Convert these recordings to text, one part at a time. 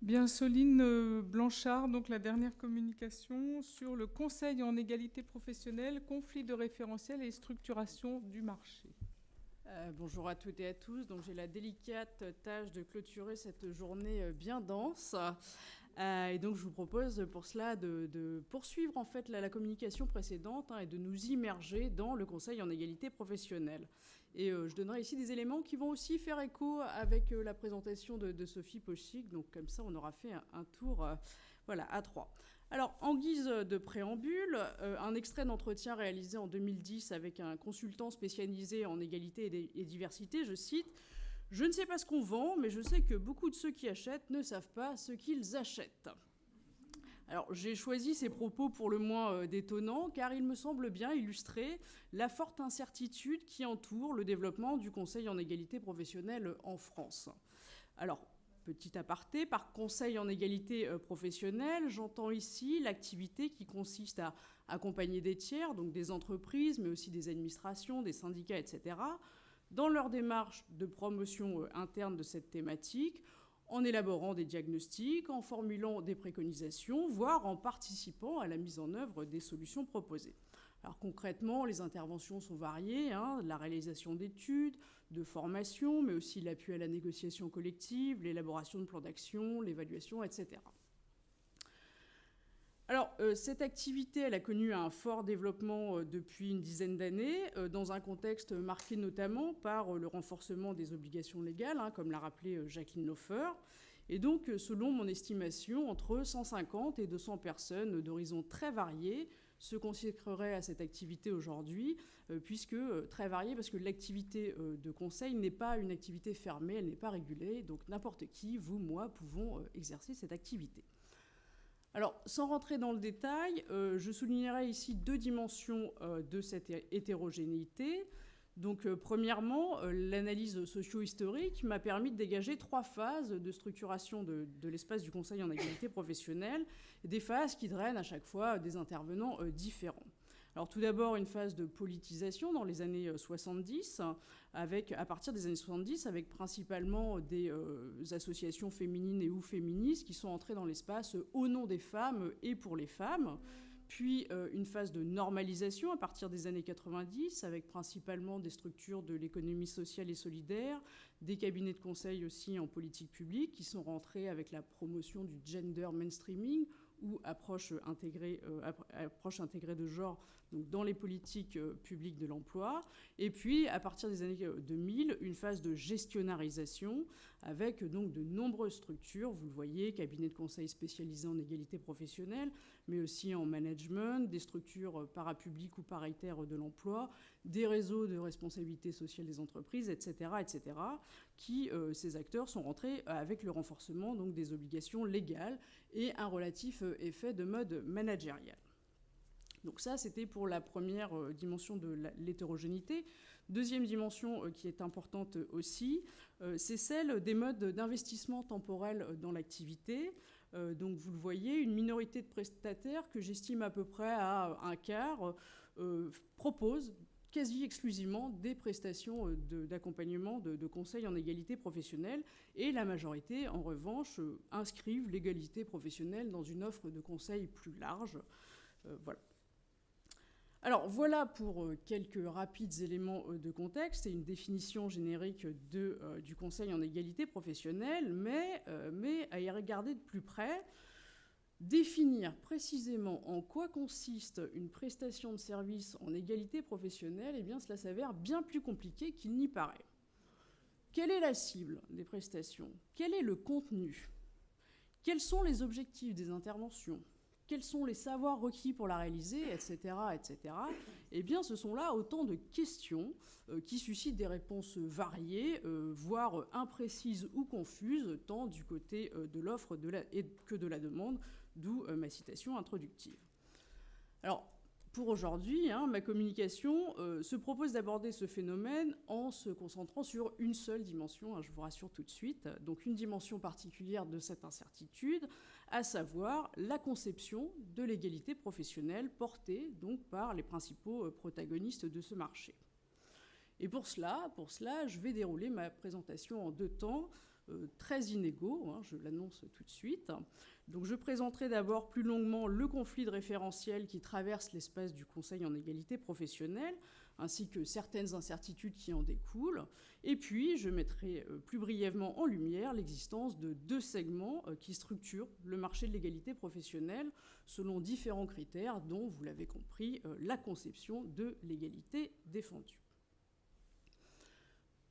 Bien, Soline Blanchard, donc la dernière communication sur le Conseil en égalité professionnelle, conflit de référentiel et structuration du marché. Bonjour à toutes et à tous. Donc j'ai la délicate tâche de clôturer cette journée bien dense. Et donc je vous propose pour cela de poursuivre en fait la communication précédente et de nous immerger dans le Conseil en égalité professionnelle. Et je donnerai ici des éléments qui vont aussi faire écho avec la présentation de Sophie Pochic. Donc comme ça on aura fait un tour voilà, à trois. Alors, en guise de préambule, un extrait d'entretien réalisé en 2010 avec un consultant spécialisé en égalité et diversité, je cite « Je ne sais pas ce qu'on vend, mais je sais que beaucoup de ceux qui achètent ne savent pas ce qu'ils achètent ». Alors, j'ai choisi ces propos pour le moins détonnants, car ils me semblent bien illustrer la forte incertitude qui entoure le développement du Conseil en égalité professionnelle en France. Alors, petit aparté, par conseil en égalité professionnelle, j'entends ici l'activité qui consiste à accompagner des tiers, donc des entreprises, mais aussi des administrations, des syndicats, etc., dans leur démarche de promotion interne de cette thématique, en élaborant des diagnostics, en formulant des préconisations, voire en participant à la mise en œuvre des solutions proposées. Alors concrètement, les interventions sont variées, la réalisation d'études, de formations, mais aussi l'appui à la négociation collective, l'élaboration de plans d'action, l'évaluation, etc. Alors, cette activité, elle a connu un fort développement depuis une dizaine d'années, dans un contexte marqué notamment par le renforcement des obligations légales, comme l'a rappelé Jacqueline Laufer. Et donc, selon mon estimation, entre 150 et 200 personnes d'horizons très variés se consacreraient à cette activité aujourd'hui, puisque très variée, parce que l'activité de conseil n'est pas une activité fermée, elle n'est pas régulée, donc n'importe qui, vous, moi, pouvons exercer cette activité. Alors, sans rentrer dans le détail, je soulignerai ici deux dimensions de cette hétérogénéité. Donc, premièrement, l'analyse socio-historique m'a permis de dégager trois phases de structuration de l'espace du Conseil en égalité professionnelle, des phases qui drainent à chaque fois des intervenants différents. Alors tout d'abord, une phase de politisation dans les années 70, à partir des années 70, avec principalement des associations féminines et ou féministes qui sont entrées dans l'espace au nom des femmes et pour les femmes. Puis une phase de normalisation à partir des années 90, avec principalement des structures de l'économie sociale et solidaire, des cabinets de conseil aussi en politique publique qui sont rentrés avec la promotion du gender mainstreaming ou approche intégrée de genre donc dans les politiques publiques de l'emploi. Et puis, à partir des années 2000, une phase de gestionnarisation avec donc de nombreuses structures, vous le voyez, cabinets de conseil spécialisés en égalité professionnelle, mais aussi en management, des structures parapubliques ou paritaires de l'emploi, des réseaux de responsabilité sociale des entreprises, etc., etc., qui, ces acteurs, sont rentrés avec le renforcement donc, des obligations légales et un relatif effet de mode managérial. Donc ça, c'était pour la première dimension de l'hétérogénéité. Deuxième dimension qui est importante aussi, c'est celle des modes d'investissement temporel dans l'activité. Donc vous le voyez, une minorité de prestataires, que j'estime à peu près à un quart, propose quasi exclusivement des prestations d'accompagnement, de conseil en égalité professionnelle. Et la majorité, en revanche, inscrivent l'égalité professionnelle dans une offre de conseil plus large. Voilà. Alors voilà pour quelques rapides éléments de contexte et une définition générique du conseil en égalité professionnelle, mais à y regarder de plus près, définir précisément en quoi consiste une prestation de service en égalité professionnelle, eh bien cela s'avère bien plus compliqué qu'il n'y paraît. Quelle est la cible des prestations ? Quel est le contenu ? Quels sont les objectifs des interventions ? Quels sont les savoirs requis pour la réaliser, etc., etc. Eh bien, ce sont là autant de questions qui suscitent des réponses variées, voire imprécises ou confuses, tant du côté de l'offre que de la demande, d'où ma citation introductive. Alors, pour aujourd'hui, ma communication se propose d'aborder ce phénomène en se concentrant sur une seule dimension, je vous rassure tout de suite, donc une dimension particulière de cette incertitude, à savoir la conception de l'égalité professionnelle portée donc par les principaux protagonistes de ce marché. Et pour cela, je vais dérouler ma présentation en deux temps. très inégaux, je l'annonce tout de suite. Donc je présenterai d'abord plus longuement le conflit de référentiel qui traverse l'espace du Conseil en égalité professionnelle, ainsi que certaines incertitudes qui en découlent. Et puis, je mettrai plus brièvement en lumière l'existence de 2 segments qui structurent le marché de l'égalité professionnelle selon différents critères, dont, vous l'avez compris, la conception de l'égalité défendue.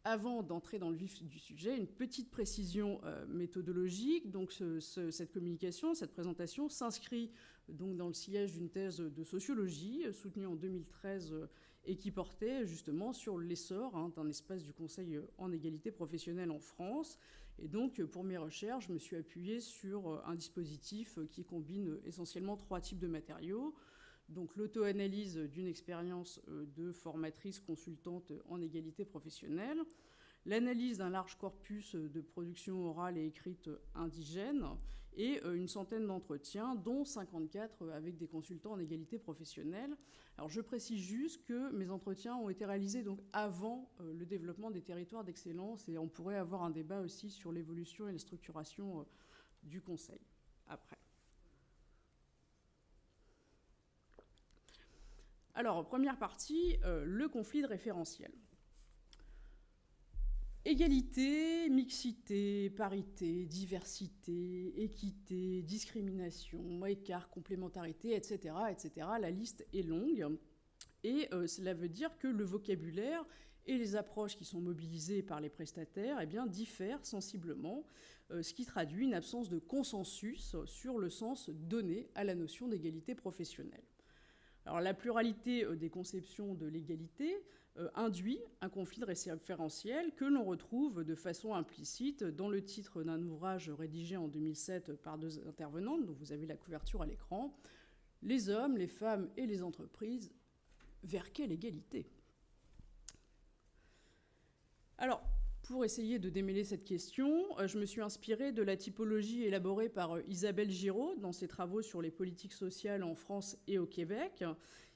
Avant d'entrer dans le vif du sujet, une petite précision méthodologique. Donc, cette communication, cette présentation s'inscrit donc dans le sillage d'une thèse de sociologie soutenue en 2013 et qui portait justement sur l'essor d'un espace du Conseil en égalité professionnelle en France. Et donc, pour mes recherches, je me suis appuyée sur un dispositif qui combine essentiellement 3 types de matériaux. Donc, l'auto-analyse d'une expérience de formatrice consultante en égalité professionnelle, l'analyse d'un large corpus de production orale et écrite indigène, et une centaine d'entretiens, dont 54 avec des consultants en égalité professionnelle. Alors, je précise juste que mes entretiens ont été réalisés donc avant le développement des territoires d'excellence, et on pourrait avoir un débat aussi sur l'évolution et la structuration du Conseil après. Alors, première partie, le conflit de référentiel. Égalité, mixité, parité, diversité, équité, discrimination, écart, complémentarité, etc., etc. La liste est longue. Et cela veut dire que le vocabulaire et les approches qui sont mobilisées par les prestataires diffèrent sensiblement, ce qui traduit une absence de consensus sur le sens donné à la notion d'égalité professionnelle. Alors, la pluralité des conceptions de l'égalité induit un conflit de référentiel que l'on retrouve de façon implicite dans le titre d'un ouvrage rédigé en 2007 par 2 intervenantes, dont vous avez la couverture à l'écran, « Les hommes, les femmes et les entreprises, vers quelle égalité ?» Alors, pour essayer de démêler cette question, je me suis inspirée de la typologie élaborée par Isabelle Giraud dans ses travaux sur les politiques sociales en France et au Québec.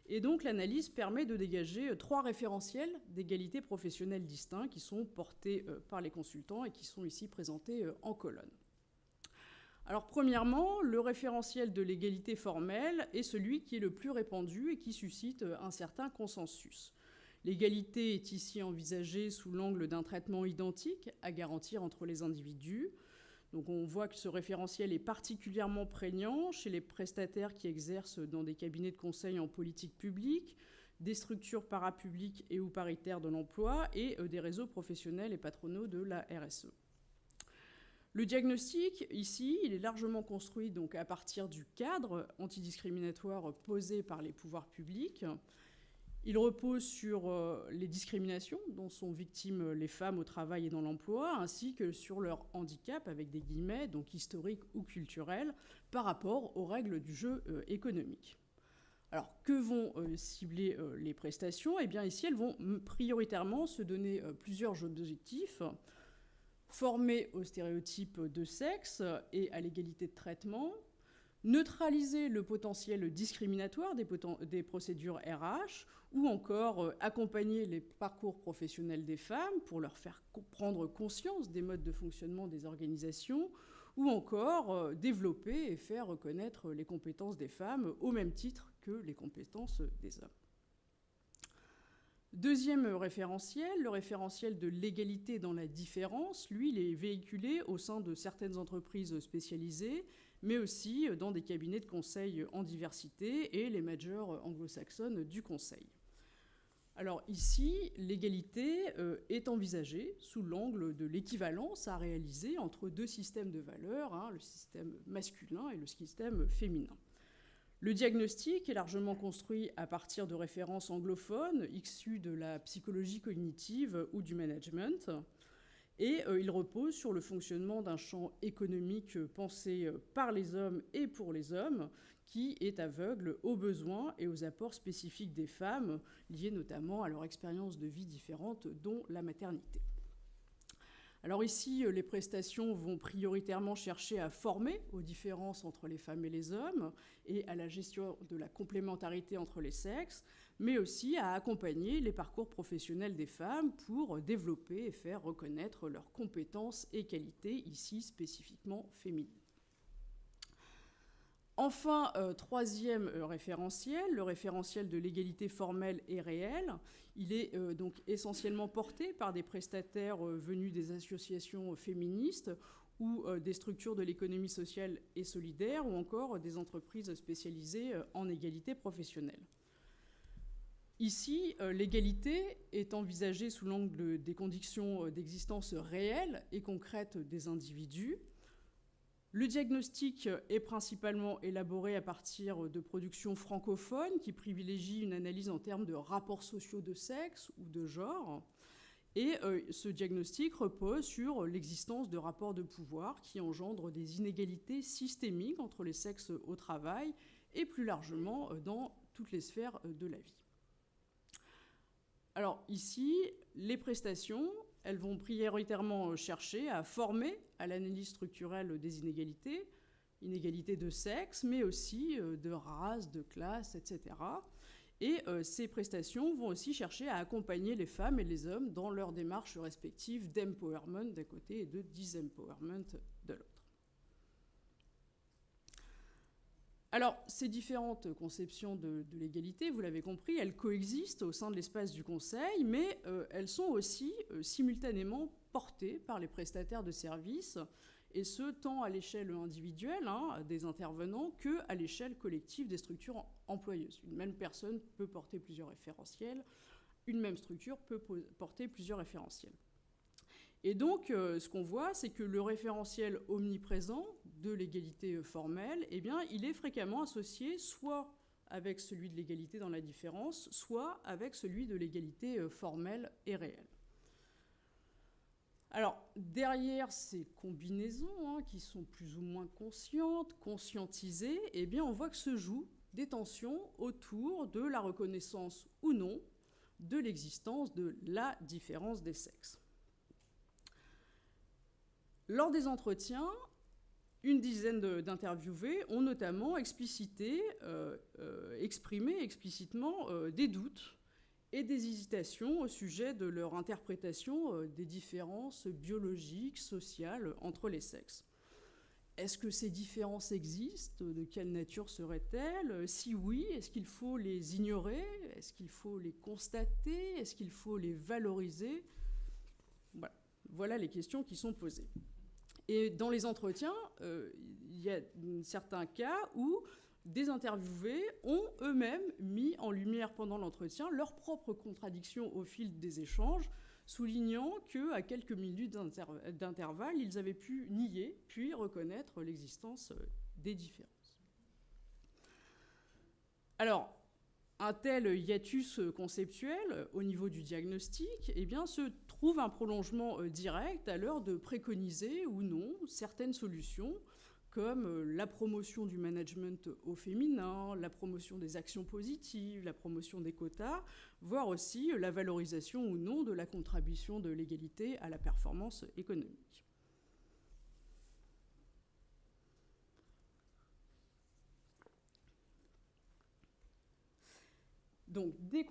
Et donc l'analyse permet de dégager 3 référentiels d'égalité professionnelle distincts qui sont portés par les consultants et qui sont ici présentés en colonne. Alors premièrement, le référentiel de l'égalité formelle est celui qui est le plus répandu et qui suscite un certain consensus. L'égalité est ici envisagée sous l'angle d'un traitement identique à garantir entre les individus. Donc on voit que ce référentiel est particulièrement prégnant chez les prestataires qui exercent dans des cabinets de conseil en politique publique, des structures parapubliques et ou paritaires de l'emploi et des réseaux professionnels et patronaux de la RSE. Le diagnostic, ici, il est largement construit donc, à partir du cadre antidiscriminatoire posé par les pouvoirs publics. Il repose sur les discriminations dont sont victimes les femmes au travail et dans l'emploi, ainsi que sur leur handicap, avec des guillemets, donc historiques ou culturels, par rapport aux règles du jeu économique. Alors, que vont cibler les prestations ? Eh bien, ici, elles vont prioritairement se donner plusieurs objectifs. Former aux stéréotypes de sexe et à l'égalité de traitement, neutraliser le potentiel discriminatoire des procédures RH, ou encore accompagner les parcours professionnels des femmes pour leur faire prendre conscience des modes de fonctionnement des organisations, ou encore développer et faire reconnaître les compétences des femmes au même titre que les compétences des hommes. Deuxième référentiel, le référentiel de l'égalité dans la différence, lui, il est véhiculé au sein de certaines entreprises spécialisées, mais aussi dans des cabinets de conseil en diversité et les majors anglo-saxonnes du conseil. Alors ici, l'égalité est envisagée sous l'angle de l'équivalence à réaliser entre 2 systèmes de valeurs, le système masculin et le système féminin. Le diagnostic est largement construit à partir de références anglophones issues de la psychologie cognitive ou du management, et il repose sur le fonctionnement d'un champ économique pensé par les hommes et pour les hommes, qui est aveugle aux besoins et aux apports spécifiques des femmes, liés notamment à leur expérience de vie différente, dont la maternité. Alors ici, les prestations vont prioritairement chercher à former aux différences entre les femmes et les hommes et à la gestion de la complémentarité entre les sexes, mais aussi à accompagner les parcours professionnels des femmes pour développer et faire reconnaître leurs compétences et qualités, ici spécifiquement féminines. Enfin, troisième référentiel, le référentiel de l'égalité formelle et réelle. Il est donc essentiellement porté par des prestataires venus des associations féministes ou des structures de l'économie sociale et solidaire, ou encore des entreprises spécialisées en égalité professionnelle. Ici, l'égalité est envisagée sous l'angle des conditions d'existence réelles et concrètes des individus. Le diagnostic est principalement élaboré à partir de productions francophones qui privilégient une analyse en termes de rapports sociaux de sexe ou de genre. Et ce diagnostic repose sur l'existence de rapports de pouvoir qui engendrent des inégalités systémiques entre les sexes au travail et plus largement dans toutes les sphères de la vie. Alors ici, les prestations, elles vont prioritairement chercher à former à l'analyse structurelle des inégalités, inégalités de sexe, mais aussi de race, de classe, etc. Et ces prestations vont aussi chercher à accompagner les femmes et les hommes dans leurs démarches respectives d'empowerment d'un côté et de disempowerment de l'autre. Alors, ces différentes conceptions de l'égalité, vous l'avez compris, elles coexistent au sein de l'espace du Conseil, mais elles sont aussi simultanément portées par les prestataires de services, et ce, tant à l'échelle individuelle des intervenants qu'à l'échelle collective des structures employeuses. Une même personne peut porter plusieurs référentiels, une même structure peut porter plusieurs référentiels. Et donc, ce qu'on voit, c'est que le référentiel omniprésent de l'égalité formelle, eh bien, il est fréquemment associé soit avec celui de l'égalité dans la différence, soit avec celui de l'égalité formelle et réelle. Alors, derrière ces combinaisons, qui sont plus ou moins conscientes, conscientisées, eh bien, on voit que se jouent des tensions autour de la reconnaissance ou non de l'existence de la différence des sexes. Lors des entretiens, une dizaine d'interviewés ont notamment exprimé explicitement des doutes et des hésitations au sujet de leur interprétation des différences biologiques, sociales entre les sexes. Est-ce que ces différences existent? De quelle nature seraient-elles? Si oui, est-ce qu'il faut les ignorer? Est-ce qu'il faut les constater? Est-ce qu'il faut les valoriser? Voilà les questions qui sont posées. Et dans les entretiens, il y a certains cas où des interviewés ont eux-mêmes mis en lumière pendant l'entretien leurs propres contradictions au fil des échanges, soulignant qu'à quelques minutes d'intervalle, ils avaient pu nier puis reconnaître l'existence des différences. Alors, un tel hiatus conceptuel au niveau du diagnostic, eh bien, se trouve un prolongement direct à l'heure de préconiser ou non certaines solutions comme la promotion du management au féminin, la promotion des actions positives, la promotion des quotas, voire aussi la valorisation ou non de la contribution de l'égalité à la performance économique. Donc des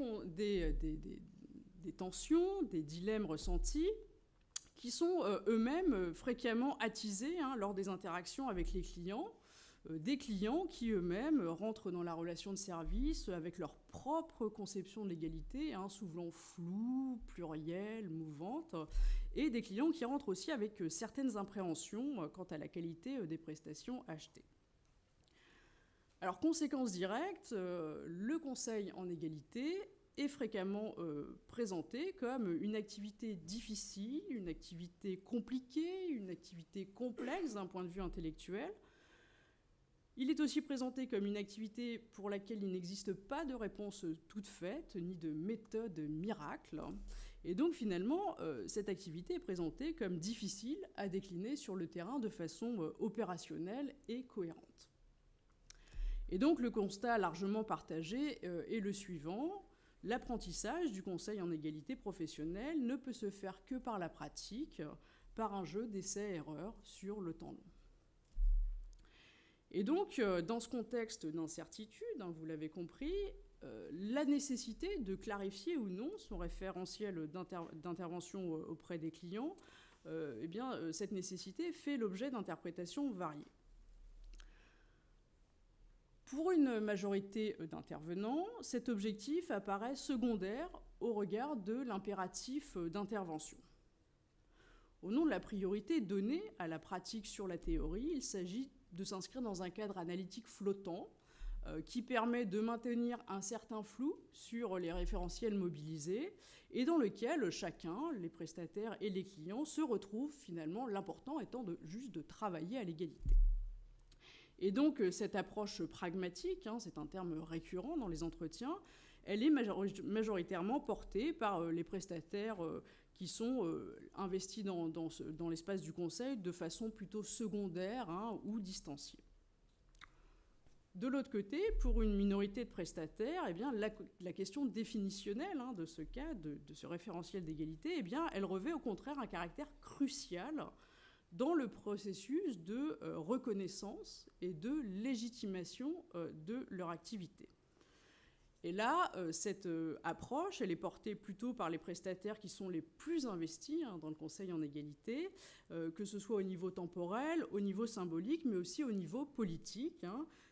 tensions, des dilemmes ressentis qui sont eux-mêmes fréquemment attisés lors des interactions avec les clients, des clients qui eux-mêmes rentrent dans la relation de service avec leur propre conception de l'égalité, souvent floue, plurielle, mouvante, et des clients qui rentrent aussi avec certaines appréhensions quant à la qualité des prestations achetées. Alors, conséquence directe, le conseil en égalité est fréquemment présenté comme une activité difficile, une activité compliquée, une activité complexe d'un point de vue intellectuel. Il est aussi présenté comme une activité pour laquelle il n'existe pas de réponse toute faite, ni de méthode miracle. Et donc, finalement, cette activité est présentée comme difficile à décliner sur le terrain de façon opérationnelle et cohérente. Et donc, le constat largement partagé est le suivant. L'apprentissage du conseil en égalité professionnelle ne peut se faire que par la pratique, par un jeu d'essais-erreurs sur le temps long. Et donc, dans ce contexte d'incertitude, vous l'avez compris, la nécessité de clarifier ou non son référentiel d'intervention auprès des clients, eh bien, cette nécessité fait l'objet d'interprétations variées. Pour une majorité d'intervenants, cet objectif apparaît secondaire au regard de l'impératif d'intervention. Au nom de la priorité donnée à la pratique sur la théorie, il s'agit de s'inscrire dans un cadre analytique flottant qui permet de maintenir un certain flou sur les référentiels mobilisés et dans lequel chacun, les prestataires et les clients, se retrouvent finalement, l'important étant juste de travailler à l'égalité. Et donc cette approche pragmatique, c'est un terme récurrent dans les entretiens, elle est majoritairement portée par les prestataires qui sont investis dans l'espace du conseil de façon plutôt secondaire ou distanciée. De l'autre côté, pour une minorité de prestataires, eh bien, la question définitionnelle de ce cas, de ce référentiel d'égalité, eh bien, elle revêt au contraire un caractère crucial dans le processus de reconnaissance et de légitimation de leur activité. Et là, cette approche, elle est portée plutôt par les prestataires qui sont les plus investis dans le conseil en égalité, que ce soit au niveau temporel, au niveau symbolique, mais aussi au niveau politique,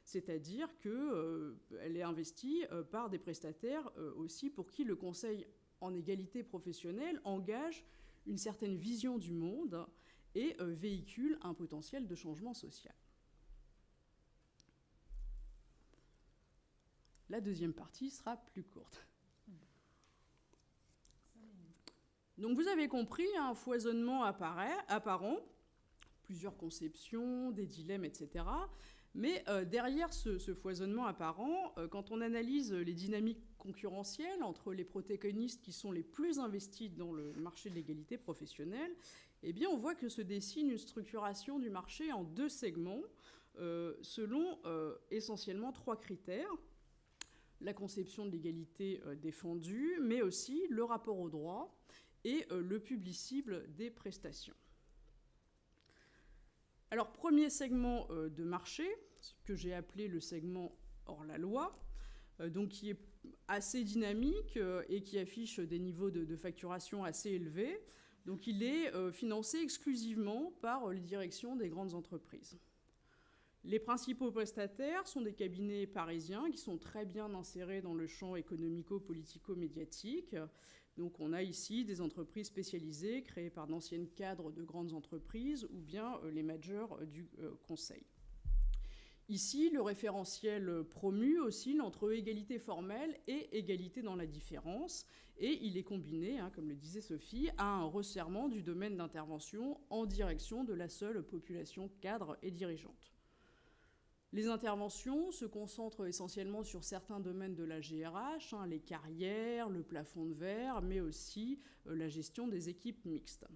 c'est-à-dire qu'elle est investie par des prestataires aussi pour qui le conseil en égalité professionnelle engage une certaine vision du monde et véhicule un potentiel de changement social. La deuxième partie sera plus courte. Donc vous avez compris, un foisonnement apparent, plusieurs conceptions, des dilemmes, etc. Mais derrière ce foisonnement apparent, quand on analyse les dynamiques concurrentielles entre les protagonistes qui sont les plus investis dans le marché de l'égalité professionnelle, eh bien on voit que se dessine une structuration du marché en deux segments, selon essentiellement trois critères. La conception de l'égalité défendue, mais aussi le rapport au droit et le public cible des prestations. Alors, premier segment de marché, ce que j'ai appelé le segment hors la loi, donc qui est assez dynamique et qui affiche des niveaux de facturation assez élevés. Donc, il est financé exclusivement par les directions des grandes entreprises. Les principaux prestataires sont des cabinets parisiens qui sont très bien insérés dans le champ économico-politico-médiatique. Donc on a ici des entreprises spécialisées créées par d'anciennes cadres de grandes entreprises ou bien les managers du conseil. Ici, le référentiel promu oscille entre égalité formelle et égalité dans la différence. Et il est combiné, comme le disait Sophie, à un resserrement du domaine d'intervention en direction de la seule population cadre et dirigeante. Les interventions se concentrent essentiellement sur certains domaines de la GRH, les carrières, le plafond de verre, mais aussi la gestion des équipes mixtes.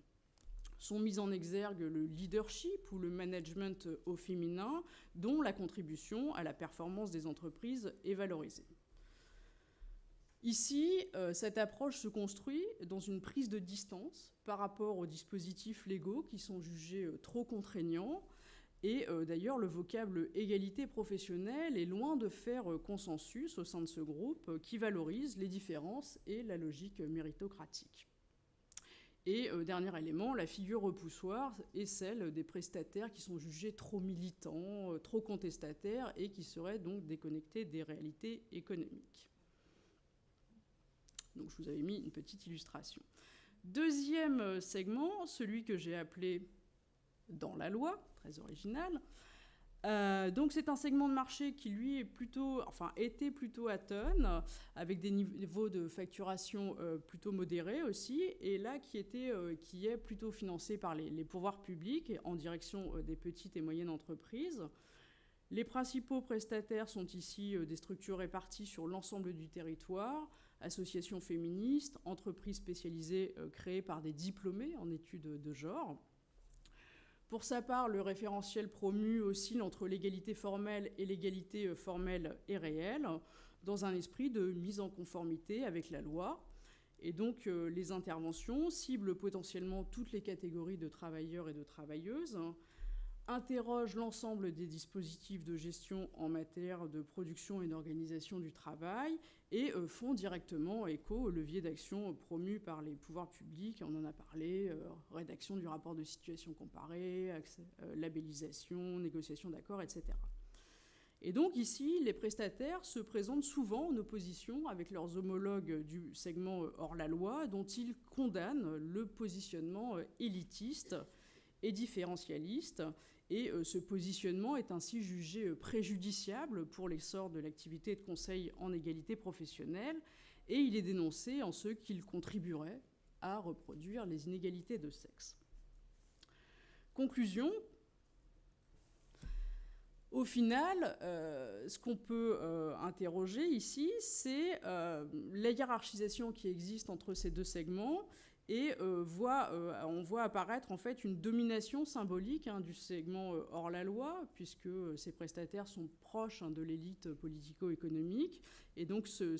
Sont mises en exergue le leadership ou le management au féminin, dont la contribution à la performance des entreprises est valorisée. Ici, cette approche se construit dans une prise de distance par rapport aux dispositifs légaux qui sont jugés trop contraignants. Et d'ailleurs, le vocable égalité professionnelle est loin de faire consensus au sein de ce groupe qui valorise les différences et la logique méritocratique. Et dernier élément, la figure repoussoire est celle des prestataires qui sont jugés trop militants, trop contestataires et qui seraient donc déconnectés des réalités économiques. Donc je vous avais mis une petite illustration. Deuxième segment, celui que j'ai appelé « dans la loi », très original. Donc c'est un segment de marché qui, lui, était plutôt atone, avec des niveaux de facturation plutôt modérés aussi, et là qui est plutôt financé par les pouvoirs publics en direction des petites et moyennes entreprises. Les principaux prestataires sont ici des structures réparties sur l'ensemble du territoire, associations féministes, entreprises spécialisées créées par des diplômés en études de genre. Pour sa part, le référentiel promu oscille entre l'égalité formelle et l'égalité formelle et réelle, dans un esprit de mise en conformité avec la loi. Et donc, les interventions ciblent potentiellement toutes les catégories de travailleurs et de travailleuses, interrogent l'ensemble des dispositifs de gestion en matière de production et d'organisation du travail et font directement écho au levier d'action promu par les pouvoirs publics. On en a parlé, rédaction du rapport de situation comparée, labellisation, négociation d'accords, etc. Et donc ici, les prestataires se présentent souvent en opposition avec leurs homologues du segment hors-la-loi, dont ils condamnent le positionnement élitiste et différentialiste. Et ce positionnement est ainsi jugé préjudiciable pour l'essor de l'activité de conseil en égalité professionnelle, et il est dénoncé en ce qu'il contribuerait à reproduire les inégalités de sexe. Conclusion. Au final, ce qu'on peut interroger ici, c'est la hiérarchisation qui existe entre ces deux segments, et on voit apparaître en fait une domination symbolique du segment hors-la-loi, puisque ces prestataires sont proches de l'élite politico-économique, et donc ce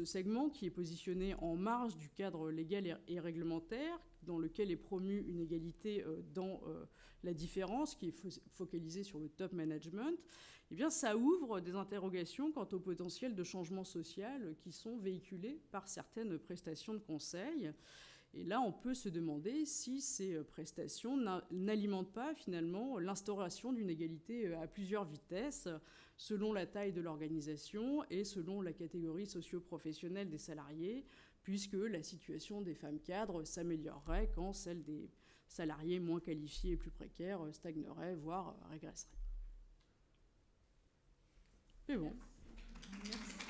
segment qui est positionné en marge du cadre légal et réglementaire, dans lequel est promue une égalité dans la différence, qui est focalisée sur le top management, eh bien, ça ouvre des interrogations quant au potentiel de changement social qui sont véhiculés par certaines prestations de conseil. Et là, on peut se demander si ces prestations n'alimentent pas finalement l'instauration d'une égalité à plusieurs vitesses, selon la taille de l'organisation et selon la catégorie socio-professionnelle des salariés, puisque la situation des femmes cadres s'améliorerait quand celle des salariés moins qualifiés et plus précaires stagnerait, voire régresserait. Mais bon. Merci.